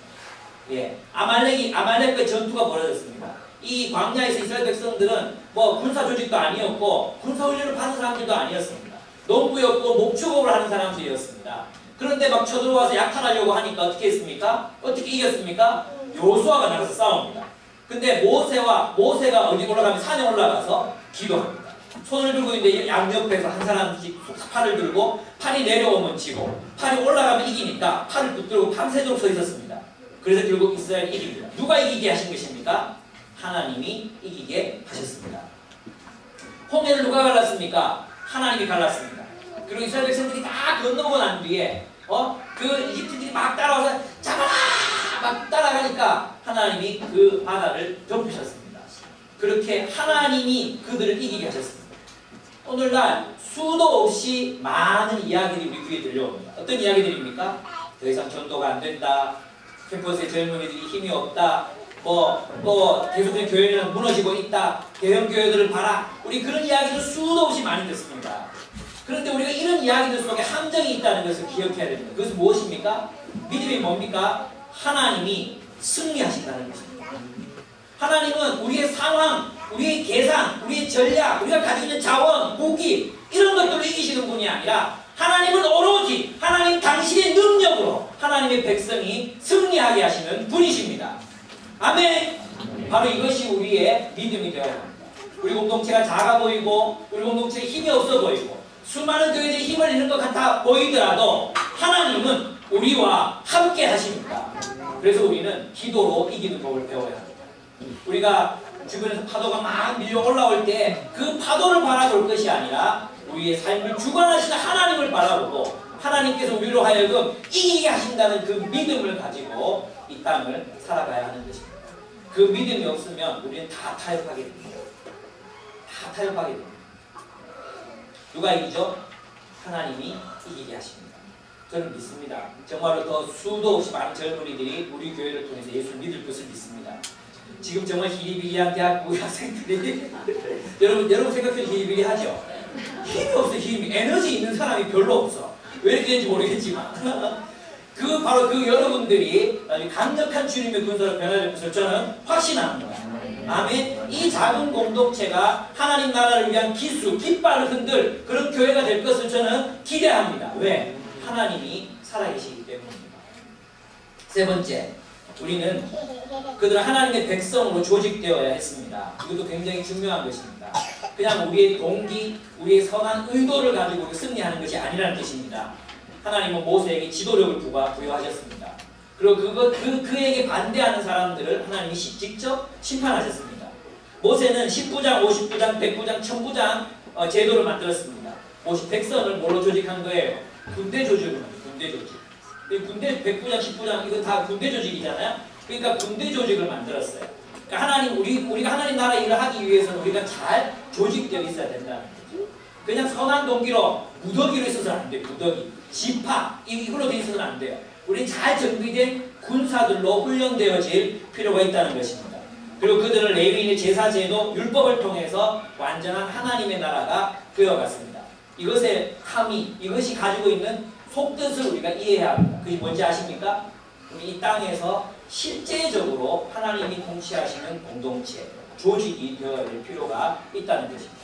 예, 아말렉과 전투가 벌어졌습니다. 이 광야에서 이스라엘 백성들은 뭐 군사 조직도 아니었고 군사 훈련을 받은 사람들도 아니었습니다. 농부였고 목축업을 하는 사람들이었습니다. 그런데 막 쳐들어와서 약탈하려고 하니까 어떻게 했습니까? 어떻게 이겼습니까? 여호수아가 나가서 싸웁니다. 근데 모세가 어디 올라가면 산에 올라가서 기도합니다. 손을 들고 있는데 양옆에서 한 사람씩 팔을 들고 팔이 내려오면 지고 팔이 올라가면 이기니까 팔을 붙들고 밤새도록 서 있었습니다. 그래서 결국 이스라엘이 이깁니다. 누가 이기게 하신 것입니까? 하나님이 이기게 하셨습니다. 홍해를 누가 갈랐습니까? 하나님이 갈랐습니다. 그리고 이스라엘 백성들이 다 건너고 난 뒤에 그 이집트들이 막 따라와서 잡아라! 막 따라가니까 하나님이 그 바다를 덮으셨습니다. 그렇게 하나님이 그들을 이기게 하셨습니다. 오늘날 수도 없이 많은 이야기들이 우리 귀에 들려옵니다. 어떤 이야기들입니까? 더 이상 전도가 안 된다. 캠퍼스의 젊은이들이 힘이 없다. 계속해서 교회는 무너지고 있다. 대형 교회들을 봐라. 우리 그런 이야기도 수도 없이 많이 듣습니다. 그런데 우리가 이런 이야기들 속에 함정이 있다는 것을 기억해야 됩니다. 그것은 무엇입니까? 믿음이 뭡니까? 하나님이 승리하신다는 것입니다. 하나님은 우리의 상황, 우리의 계산, 우리의 전략, 우리가 가지고 있는 자원, 무기 이런 것들로 이기시는 분이 아니라 하나님은 오로지 하나님 당신의 능력으로 하나님의 백성이 승리하게 하시는 분이십니다. 아멘. 바로 이것이 우리의 믿음이 되어야 합니다. 우리 공동체가 작아 보이고 우리 공동체에 힘이 없어 보이고 수많은 교회들이 힘을 잃는 것 같아 보이더라도 하나님은 우리와 함께 하십니다. 그래서 우리는 기도로 이기는 법을 배워야 합니다. 우리가 주변에서 파도가 막 밀려 올라올 때 그 파도를 바라볼 것이 아니라 우리의 삶을 주관하시는 하나님을 바라보고 하나님께서 우리로 하여금 이기게 하신다는 그 믿음을 가지고 이 땅을 살아가야 하는 것입니다. 그 믿음이 없으면 우리는 다 타협하게 됩니다. 다 타협하게 됩니다. 누가 이기죠? 하나님이 이기게 하십니다. 저는 믿습니다. 정말로 더 수도 없이 많은 젊은이들이 우리 교회를 통해서 예수를 믿을 것을 믿습니다. 지금 정말 희리비리한 대학부 학생들이 여러분 생각해도 희리비리하죠? 힘이 없어. 힘이. 에너지 있는 사람이 별로 없어. 왜 이렇게 되는지 모르겠지만 바로 그 여러분들이 강력한 주님의 군사로 변화될 것을 저는 확신합니다. 아멘. 이 작은 공동체가 하나님 나라를 위한 기수, 깃발을 흔들 그런 교회가 될 것을 저는 기대합니다. 왜? 하나님이 살아계시기 때문입니다. 세 번째, 우리는 그들은 하나님의 백성으로 조직되어야 했습니다. 이것도 굉장히 중요한 것입니다. 그냥 우리의 동기, 우리의 선한 의도를 가지고 승리하는 것이 아니라는 뜻입니다. 하나님은 모세에게 지도력을 부여하셨습니다. 그리고 그에게 반대하는 사람들을 하나님이 직접 심판하셨습니다. 모세는 10부장, 50부장, 100부장, 1000부장 제도를 만들었습니다. 백성을 뭘로 조직한 거예요? 군대 조직으로. 군대 조직. 군대 100부장, 10부장 이거 다 군대 조직이잖아요. 그러니까 군대 조직을 만들었어요. 그러니까 우리가 하나님 나라 일을 하기 위해서는 우리가 잘 조직되어 있어야 된다는 거죠. 그냥 선한 동기로 무더기로 있어서는 안 돼요. 무더기. 지파 이걸로 되어 있어서는 안 돼요. 우리는 잘 정비된 군사들로 훈련되어질 필요가 있다는 것입니다. 그리고 그들을 레위인의 제사제도 율법을 통해서 완전한 하나님의 나라가 되어갔습니다. 이것의 함의, 이것이 가지고 있는 속뜻을 우리가 이해해야 합니다. 그게 뭔지 아십니까? 우리 이 땅에서 실제적으로 하나님이 통치하시는 공동체, 조직이 되어야 될 필요가 있다는 것입니다.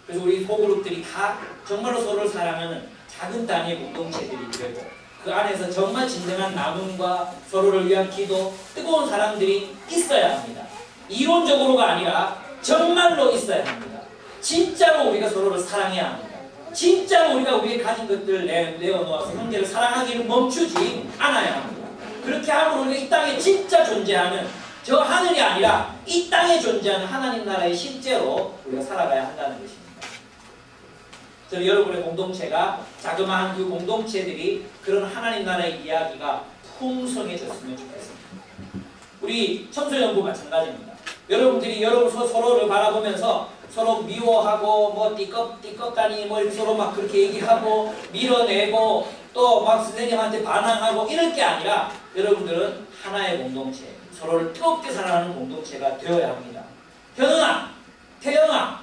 그래서 우리 소그룹들이 다 정말로 서로를 사랑하는 작은 단위의 공동체들이 되고 그 안에서 정말 진정한 나눔과 서로를 위한 기도, 뜨거운 사랑들이 있어야 합니다. 이론적으로가 아니라 정말로 있어야 합니다. 진짜로 우리가 서로를 사랑해야 합니다. 진짜로 우리가 우리의 가진 것들을 내어놓아서 형제를 사랑하기를 멈추지 않아야 합니다. 그렇게 하면 우리가 이 땅에 진짜 존재하는 저 하늘이 아니라 이 땅에 존재하는 하나님 나라에 실제로 우리가 살아가야 한다는 것입니다. 저는 여러분의 공동체가 자그마한 그 공동체들이 그런 하나님 나라의 이야기가 풍성해졌으면 좋겠습니다. 우리 청소년부 마찬가지입니다. 여러분들이 서로를 바라보면서 서로 미워하고 뭐 띠껍다니 뭐 이렇게 서로 막 그렇게 얘기하고 밀어내고 또 막 선생님한테 반항하고 이럴 게 아니라 여러분들은 하나의 공동체, 서로를 뜨겁게 사랑하는 공동체가 되어야 합니다. 현웅아, 태영아,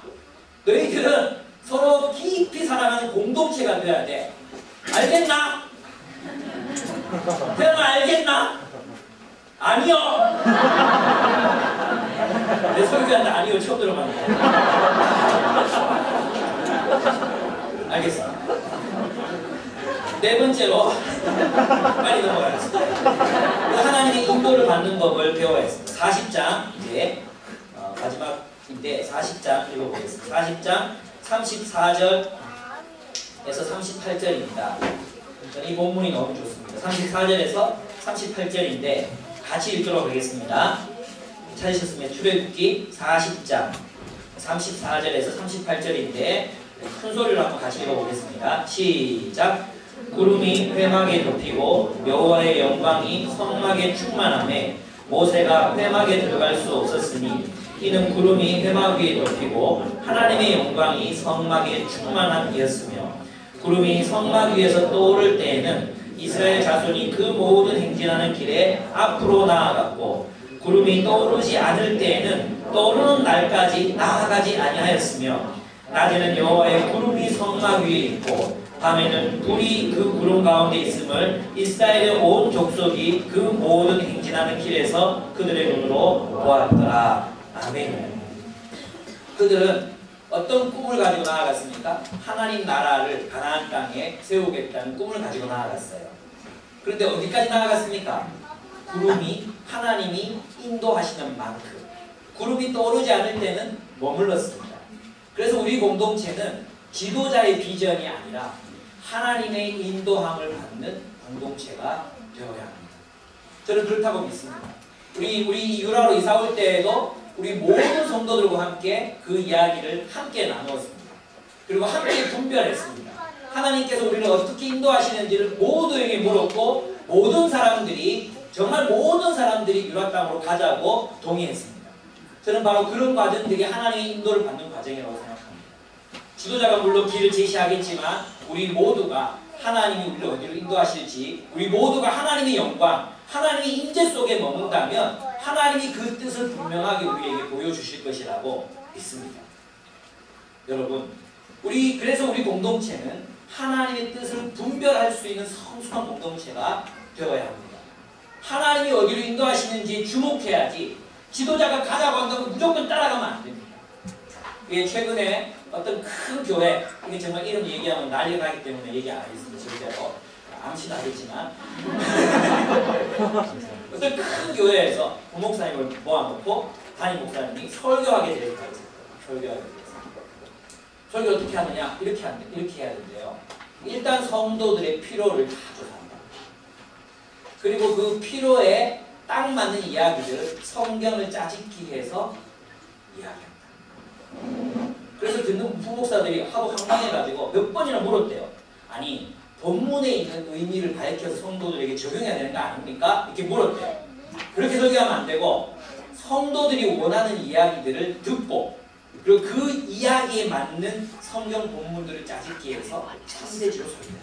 너희들은 서로 깊이 사랑하는 공동체가 되어야 돼. 알겠나? 태영아 알겠나? 아니요. 내 설교한테 아니요 처음 들어봤는데. 알겠습니다. 네 번째로 빨리 넘어가겠습니다. 하나님의 인도를 받는 법을 배워야 했습니다. 40장 이제 마지막인데 40장 읽어보겠습니다. 40장 34절에서 38절입니다. 이 본문이 너무 좋습니다. 34절에서 38절인데 같이 읽도록 하겠습니다. 찾으셨으면 출애굽기 40장 34절에서 38절인데 큰 소리로 한번 같이 읽어보겠습니다. 시작. 구름이 회막에 덮이고 여호와의 영광이 성막에 충만하매 모세가 회막에 들어갈 수 없었으니 이는 구름이 회막 위에 덮이고 하나님의 영광이 성막에 충만함이었으며 구름이 성막 위에서 떠오를 때에는 이스라엘 자손이 그 모든 행진하는 길에 앞으로 나아갔고 구름이 떠오르지 않을 때에는 떠오르는 날까지 나아가지 아니하였으며 낮에는 여호와의 구름이 성막 위에 있고 밤에는 불이 그 구름 가운데 있음을 이스라엘의 온 족속이 그 모든 행진하는 길에서 그들의 눈으로 보았더라. 아멘. 그들은 어떤 꿈을 가지고 나아갔습니까? 하나님 나라를 가나안 땅에 세우겠다는 꿈을 가지고 나아갔어요. 그런데 어디까지 나아갔습니까? 구름이 하나님이 인도하시는 만큼 구름이 떠오르지 않을 때는 머물렀습니다. 그래서 우리 공동체는 지도자의 비전이 아니라 하나님의 인도함을 받는 공동체가 되어야 합니다. 저는 그렇다고 믿습니다. 우리 유라로 이사 올 때에도 우리 모든 성도들과 함께 그 이야기를 함께 나누었습니다. 그리고 함께 분별했습니다. 하나님께서 우리를 어떻게 인도하시는지를 모두에게 물었고 정말 모든 사람들이 유라 땅으로 가자고 동의했습니다. 저는 바로 그런 과정들이 하나님의 인도를 받는 과정이라고 생각합니다. 지도자가 물론 길을 제시하겠지만 우리 모두가 하나님이 우리를 어디로 인도하실지, 우리 모두가 하나님의 영광, 하나님의 임재 속에 머문다면 하나님이 그 뜻을 분명하게 우리에게 보여주실 것이라고 믿습니다. 여러분, 그래서 우리 공동체는 하나님의 뜻을 분별할 수 있는 성숙한 공동체가 되어야 합니다. 하나님이 어디로 인도하시는지 주목해야지 지도자가 가자고 한다고 무조건 따라가면 안 됩니다. 최근에 어떤 큰 교회, 이게 정말 이름 얘기하면 난리가 나기 때문에 얘기 안 하겠습니다. 절대로. 암시도 하겠지만 어떤 큰 교회에서 부목사님을 모아놓고 담임 목사님이 설교하게 되었어요. 설교 어떻게 하느냐? 이렇게 해야 된대요. 일단 성도들의 필요를 다 조사한다. 그리고 그 필요에 딱 맞는 이야기들을 성경을 짜집기 해서 이야기합니다. 그래서 듣는 부목사들이 하도 황당해가지고 몇 번이나 물었대요. 아니, 본문에 있는 의미를 밝혀서 성도들에게 적용해야 되는 거 아닙니까? 이렇게 물었대요. 그렇게 설교하면 안 되고 성도들이 원하는 이야기들을 듣고 그리고 그 이야기에 맞는 성경 본문들을 짜집기 해서 참되지로 설교해요.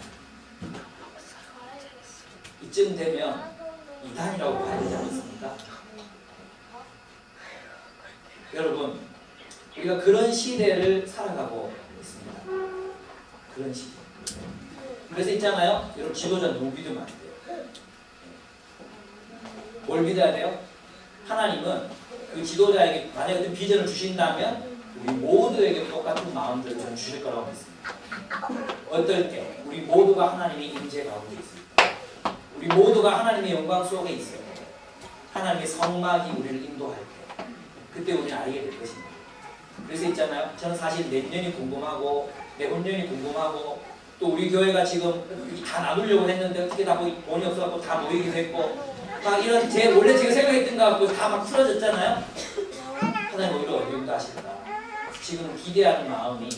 이쯤 되면 이단이라고 봐야 되지 않습니까? 여러분, 우리가 그런 시대를 살아가고 있습니다. 그런 시대. 그래서 있잖아요. 여러분, 지도자 누구 믿으면 안 돼요. 뭘 믿어야 돼요? 하나님은 그 지도자에게 만약에 어떤 비전을 주신다면 우리 모두에게 똑같은 마음들을 좀 주실 거라고 믿습니다. 어떨 때 우리 모두가 하나님의 임재 가운데 있습니다. 우리 모두가 하나님의 영광 속에 있어요. 하나님의 성막이 우리를 인도할 때 그때 우리는 알게 될 것입니다. 그래서 있잖아요. 저는 사실 내년이 궁금하고 내후년이 궁금하고 또 우리 교회가 지금 다 나누려고 했는데 어떻게 다 돈이 없어갖고 다 모이기도 했고 막 이런 원래 제가 생각했던 거 갖고 다 막 풀어졌잖아요. 하나님 우리를 어디로 인도하실까? 지금 기대하는 마음이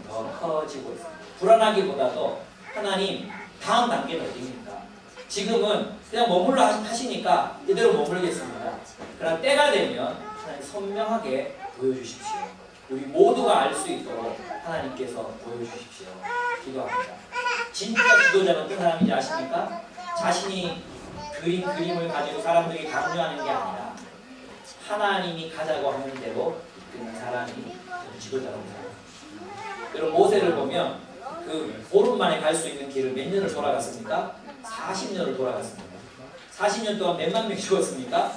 더 커지고 있습니다. 불안하기보다도 하나님 다음 단계는 어디입니까? 지금은 그냥 머물러 하시니까 이대로 머물겠습니다. 그러나 때가 되면 하나님 선명하게 보여주십시오. 우리 모두가 알 수 있도록 하나님께서 보여주십시오. 기도합니다. 진짜 지도자는 어떤 사람인지 아십니까? 자신이 그림을 가지고 사람들에게 강요하는 게 아니라 하나님이 가자고 하는 대로 이끄는 사람이 지도자라고 생각합니다. 여러분, 모세를 보면 그 보름 만에 갈 수 있는 길을 몇 년을 돌아갔습니까? 40년을 돌아갔습니다. 40년 동안 몇만 명이 죽었습니까?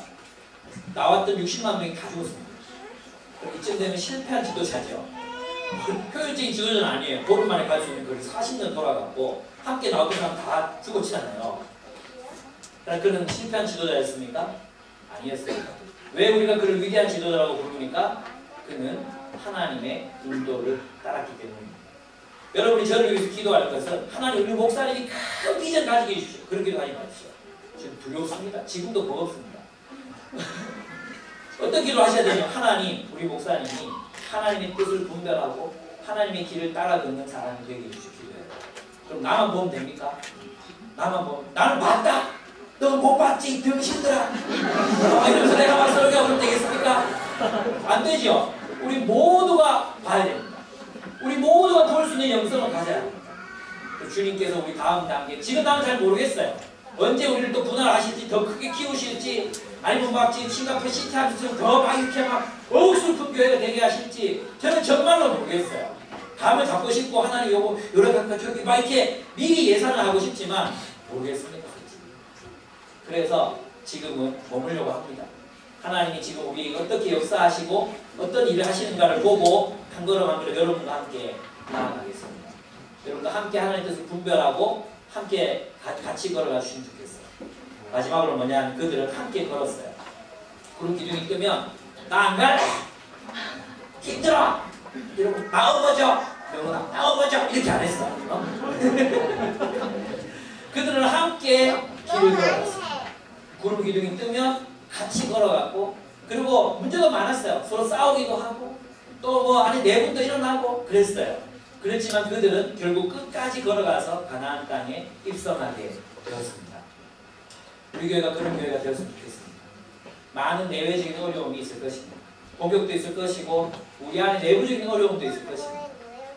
나왔던 60만 명이 다 죽었습니다. 그럼 이쯤 되면 실패한 지도자죠. 효율적인 지도자는 아니에요. 보름 만에 갈 수 있는 거리를 40년 돌아갔고 함께 나왔던 사람 다 죽었잖아요. 그러나 그는 실패한 지도자였습니까? 아니었어요. 왜 우리가 그를 위대한 지도자라고 부릅니까? 그는 하나님의 인도를 따랐기 때문입니다. 여러분이 저를 위해서 기도할 것은 하나님 우리 목사님이 큰 비전 가지게 해주십시오. 그런 기도하지 마십시오. 지금 두렵습니다. 지금도 무겁습니다. 어떤 기도 하셔야 되냐면 하나님 우리 목사님이 하나님의 뜻을 분별하고 하나님의 길을 따라 걷는 사람이 되게 해주십시오. 그럼 나만 보면 됩니까? 나만 보면 나는 봤다. 너 못 봤지 병신들아. 이러면서 내가 막 설교하면 되겠습니까? 안 되죠. 우리 모두가 봐야 됩니다. 우리 모두가 볼 수 있는 영성을 가져야 합니다. 주님께서 우리 다음 단계, 지금 나는 잘 모르겠어요. 언제 우리를 또 분할하실지, 더 크게 키우실지, 아니면 막 지금 싱가포르 시티하면서 더 막 이렇게 막 어우 슬픈 교회가 되게 하실지 저는 정말로 모르겠어요. 감을 잡고 싶고 하나님 요거 요렇게 저기 막 이렇게 미리 예산을 하고 싶지만 모르겠습니다. 그래서 지금은 머물려고 합니다. 하나님이 지금 우리 어떻게 역사하시고 어떤 일을 하시는가를 보고 한 걸음 한 걸음 여러분과 함께 나아가겠습니다. 여러분과 함께 하나님의 뜻을 분별하고 함께 같이 걸어가 주시면 좋겠어요. 마지막으로 뭐냐, 그들은 함께 걸었어요. 구름 기둥이 뜨면 나 안 갈래! 힘들어! 여러분 나오보죠! 여러분 나오보죠! 이렇게 안 했어. 그들은 함께 길을 걸었어요. 구름 기둥이 뜨면 같이 걸어갔고, 그리고 문제도 많았어요. 서로 싸우기도 하고 또 뭐 안에 내분도 일어나고 그랬어요. 그렇지만 그들은 결국 끝까지 걸어가서 가나안 땅에 입성하게 되었습니다. 우리 교회가 그런 교회가 되었으면 좋겠습니다. 많은 내외적인 어려움이 있을 것입니다. 공격도 있을 것이고 우리 안에 내부적인 어려움도 있을 것입니다.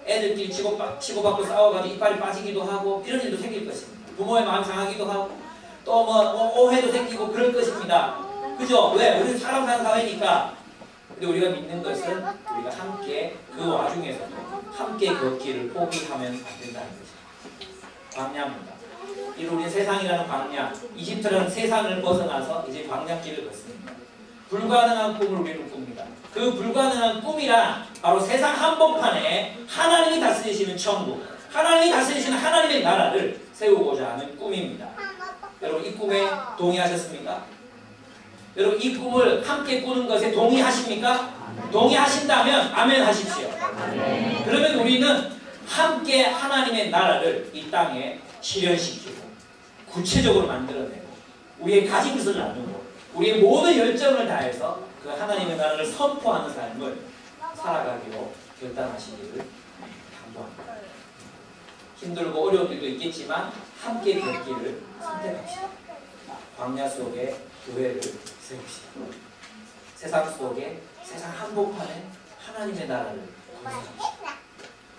애들끼리 치고받고 싸워가지고 이빨이 빠지기도 하고 이런 일도 생길 것입니다. 부모의 마음 상하기도 하고 또 뭐 오해도 생기고 그럴 것입니다. 그죠? 왜? 우리 사람 사는 사회니까. 근데 우리가 믿는 것은 우리가 함께 그 와중에서도 함께 걷기를 포기하면 안 된다는 것입니다. 광야입니다. 이 우리 세상이라는 광야, 이집트라는 세상을 벗어나서 이제 광야길을 걷습니다. 불가능한 꿈을 우리는 꿉니다. 그 불가능한 꿈이란 바로 세상 한복판에 하나님이 다스리시는 천국, 하나님이 다스리시는 하나님의 나라를 세우고자 하는 꿈입니다. 여러분 이 꿈에 동의하셨습니까? 여러분 이 꿈을 함께 꾸는 것에 동의하십니까? 동의하신다면 아멘 하십시오. 그러면 우리는 함께 하나님의 나라를 이 땅에 실현시키고 구체적으로 만들어내고 우리의 가진 것을 나누고 우리의 모든 열정을 다해서 그 하나님의 나라를 선포하는 삶을 살아가기로 결단하시기를 당부합니다. 힘들고 어려운 일도 있겠지만 함께 걷기를 선택합시다. 광야 속에 교회를 세웁시다. 세상 속에 세상 한복판에 하나님의 나라를 건설합시다.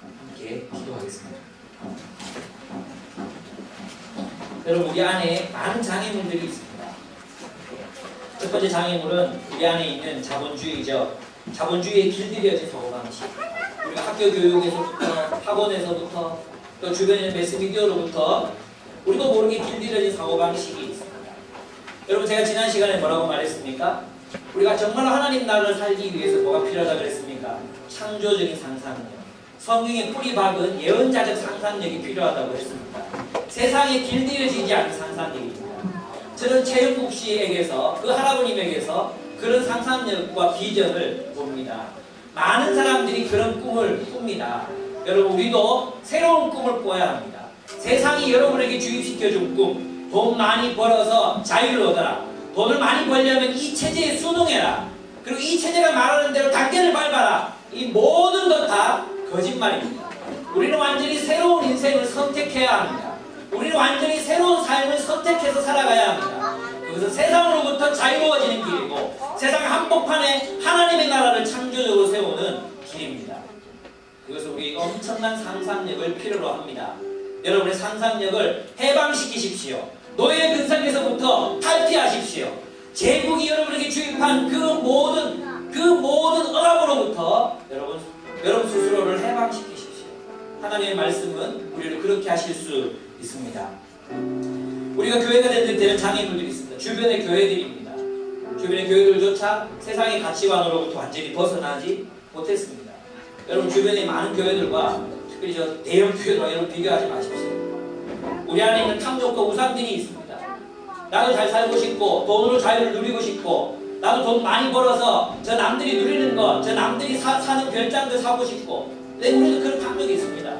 함께 기도하겠습니다. 여러분 우리 안에 많은 장애물들이 있습니다. 첫 번째 장애물은 우리 안에 있는 자본주의죠. 자본주의에 길들여진 사고방식. 우리가 학교 교육에서부터 학원에서부터 또 주변의 매스미디어로부터 우리도 모르게 길들여진 사고방식이 있습니다. 여러분 제가 지난 시간에 뭐라고 말했습니까? 우리가 정말 하나님 나라를 살기 위해서 뭐가 필요하다 그랬습니까? 창조적인 상상력. 성경의 뿌리 박은 예언자적 상상력이 필요하다고 했습니다. 세상에 길들여지지 않은 상상력입니다. 저는 최영국 씨에게서 그 할아버님에게서 그런 상상력과 비전을 봅니다. 많은 사람들이 그런 꿈을 꿉니다. 여러분 우리도 새로운 꿈을 꿔야 합니다. 세상이 여러분에게 주입시켜준 꿈, 돈 많이 벌어서 자유를 얻어라. 돈을 많이 벌려면 이 체제에 순응해라. 그리고 이 체제가 말하는 대로 단계를 밟아라. 이 모든 것 다 거짓말입니다. 우리는 완전히 새로운 인생을 선택해야 합니다. 우리는 완전히 새로운 삶을 선택해서 살아가야 합니다. 그것은 세상으로부터 자유로워지는 길이고 세상 한복판에 하나님의 나라를 창조적으로 세우는 길입니다. 그것은 우리 엄청난 상상력을 필요로 합니다. 여러분의 상상력을 해방시키십시오. 노예 근성에서부터 탈피하십시오. 제국이 여러분에게 주입한 그 모든 억압으로부터 여러분 스스로를 해방시키십시오. 하나님의 말씀은 우리를 그렇게 하실 수 있습니다. 우리가 교회가 될 때는 장애물들이 있습니다. 주변의 교회들입니다. 주변의 교회들조차 세상의 가치관으로부터 완전히 벗어나지 못했습니다. 여러분 주변의 많은 교회들과 특별히 저 대형 교회들과 여러분 비교하지 마십시오. 우리 안에 있는 탐욕과 우상들이 있습니다. 나도 잘 살고 싶고 돈으로 자유를 누리고 싶고 나도 돈 많이 벌어서 저 남들이 누리는 거, 저 남들이 사는 별장도 사고 싶고 우리도 그런 탐욕이 있습니다.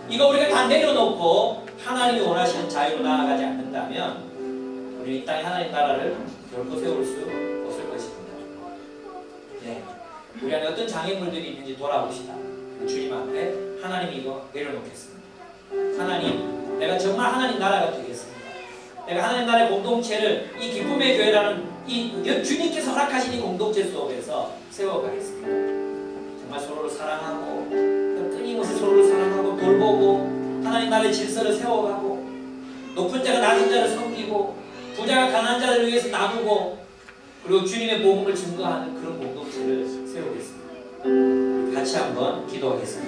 이거 우리가 다 내려놓고 하나님이 원하시는 자유로 나아가지 않는다면 우리 이 땅에 하나님 나라를 결코 세울 수 없을 것입니다. 네. 우리 안에 어떤 장애물들이 있는지 돌아봅시다. 주님 앞에 하나님 이거 내려놓겠습니다. 하나님, 내가 정말 하나님 나라가 되겠습니다. 내가 하나님 나라의 공동체를 이 기쁨의 교회라는 이 주님께서 허락하신 이 공동체 속에서 세워가겠습니다. 정말 서로를 사랑하고 끊임없이 서로를 사랑하고 돌보고 하나님 나라의 질서를 세워가고 높은 자가 낮은 자를 섬기고 부자가 가난한 자를 위해서 나누고 그리고 주님의 복음을 증거하는 그런 공동체를 세우겠습니다. 같이 한번 기도하겠습니다.